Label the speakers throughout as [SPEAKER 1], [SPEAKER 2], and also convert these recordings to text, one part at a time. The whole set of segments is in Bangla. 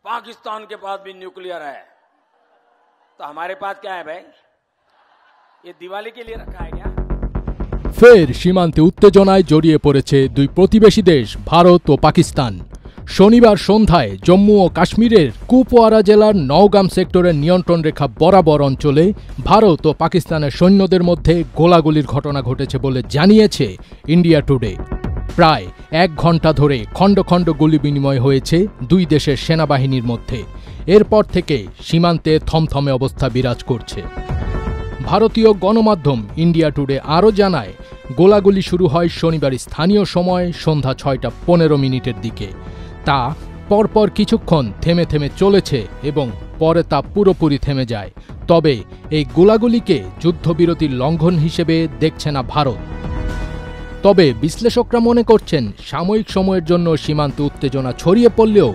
[SPEAKER 1] पाकिस्तान के पास भी न्यूक्लियर है, तो हमारे पास क्या है भाई? ये दिवाली के लिए रखा है क्या?
[SPEAKER 2] ফের সীমান্তে উত্তেজনায় জড়িয়ে পড়েছে দুই প্রতিবেশী দেশ ভারত ও পাকিস্তান। শনিবার সন্ধ্যায় জম্মু ও কাশ্মীরের কুপওয়ারা জেলার নওগাম সেক্টরের নিয়ন্ত্রণ রেখা বরাবর অঞ্চলে ভারত ও পাকিস্তানের সৈন্যদের মধ্যে গোলাগুলির ঘটনা ঘটেছে বলে জানিয়েছে ইন্ডিয়া টুডে। প্রায় 1 ঘণ্টা ধরে খণ্ড খণ্ড গুলি বিনিময় হয়েছে দুই দেশের সেনাবাহিনীর মধ্যে। এরপর থেকে সীমান্তে থমথমে অবস্থা বিরাজ করছে। ভারতীয় গণমাধ্যম ইন্ডিয়া টুডে আরও জানায়, গোলাগুলি শুরু হয় শনিবার স্থানীয় সময় সন্ধ্যা 6:15 দিকে। তা পরপর কিছুক্ষণ থেমে থেমে চলেছে এবং পরে তা পুরোপুরি থেমে যায়। তবে এই গোলাগুলিকে যুদ্ধবিরতির লঙ্ঘন হিসেবে দেখছে না ভারত। তবে বিশ্লেষকরা মনে করছেন, সাময়িক সময়ের জন্য সীমান্তে উত্তেজনা ছড়িয়ে পড়লেও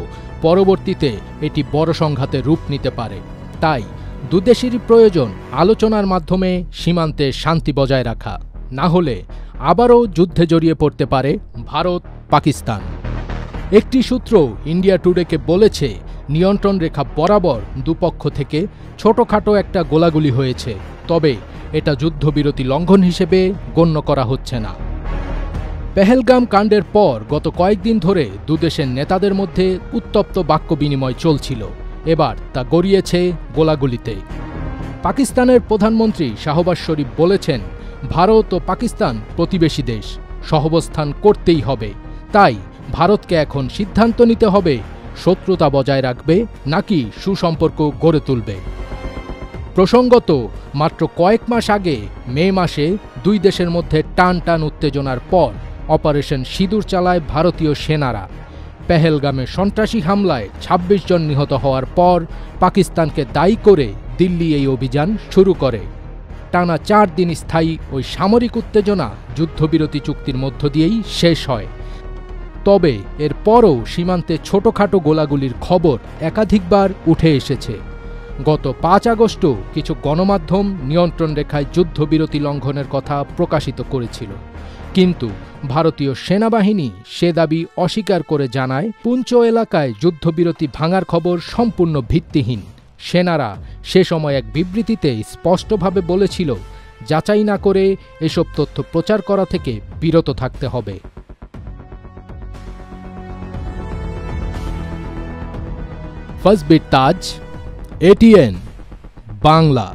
[SPEAKER 2] পরবর্তীতে এটি বড় সংঘাতে রূপ নিতে পারে। তাই দুদেশেরই প্রয়োজন আলোচনার মাধ্যমে সীমান্তে শান্তি বজায় রাখা, না হলে আবারও যুদ্ধে জড়িয়ে পড়তে পারে ভারত পাকিস্তান। একটি সূত্র ইন্ডিয়া টুডেকে বলেছে, নিয়ন্ত্রণ রেখা বরাবর দুপক্ষ থেকে ছোটখাটো একটা গোলাগুলি হয়েছে, তবে এটা যুদ্ধবিরতি লঙ্ঘন হিসেবে গণ্য করা হচ্ছে না। পেহেলগাম কাণ্ডের পর গত কয়েকদিন ধরে দুদেশের নেতাদের মধ্যে উত্তপ্ত বাক্য বিনিময় চলছিল। এবার তা গড়িয়েছে গোলাগুলিতে। পাকিস্তানের প্রধানমন্ত্রী শাহবাজ শরীফ বলেছেন, ভারত ও পাকিস্তান প্রতিবেশী দেশ, সহাবস্থান করতেই হবে। তাই ভারতকে এখন সিদ্ধান্ত নিতে হবে, শত্রুতা বজায় রাখবে নাকি সুসম্পর্ক গড়ে তুলবে। প্রসঙ্গত, মাত্র কয়েক মাস আগে মে মাসে দুই দেশের মধ্যে টান টান উত্তেজনার পর অপারেশন সিঁদুর চালায় ভারতীয় সেনারা। পেহেলগামে সন্ত্রাসী হামলায় 26 জন নিহত হওয়ার পর পাকিস্তানকে দায়ী করে দিল্লি এই অভিযান শুরু করে। টানা 4 দিন স্থায়ী ওই সামরিক উত্তেজনা যুদ্ধবিরতি চুক্তির মধ্য দিয়েই শেষ হয়। তবে এরপরও সীমান্তে ছোটখাটো গোলাগুলির খবর একাধিকবার উঠে এসেছে। গত 5 আগস্টও কিছু গণমাধ্যম নিয়ন্ত্রণ রেখায় যুদ্ধবিরতি লঙ্ঘনের কথা প্রকাশিত করেছিল, কিন্তু ভারতীয় সেনাবাহিনী সে দাবি অস্বীকার করে জানায়, পুঞ্চ এলাকায় যুদ্ধবিরতি ভাঙার খবর সম্পূর্ণ ভিত্তিহীন। সেনারা সে সময় এক বিবৃতিতে স্পষ্টভাবে বলেছিল, যাচাই না করে এসব তথ্য প্রচার করা থেকে বিরত থাকতে হবে। ফার্স্ট বিট তাজ, ATN বাংলা।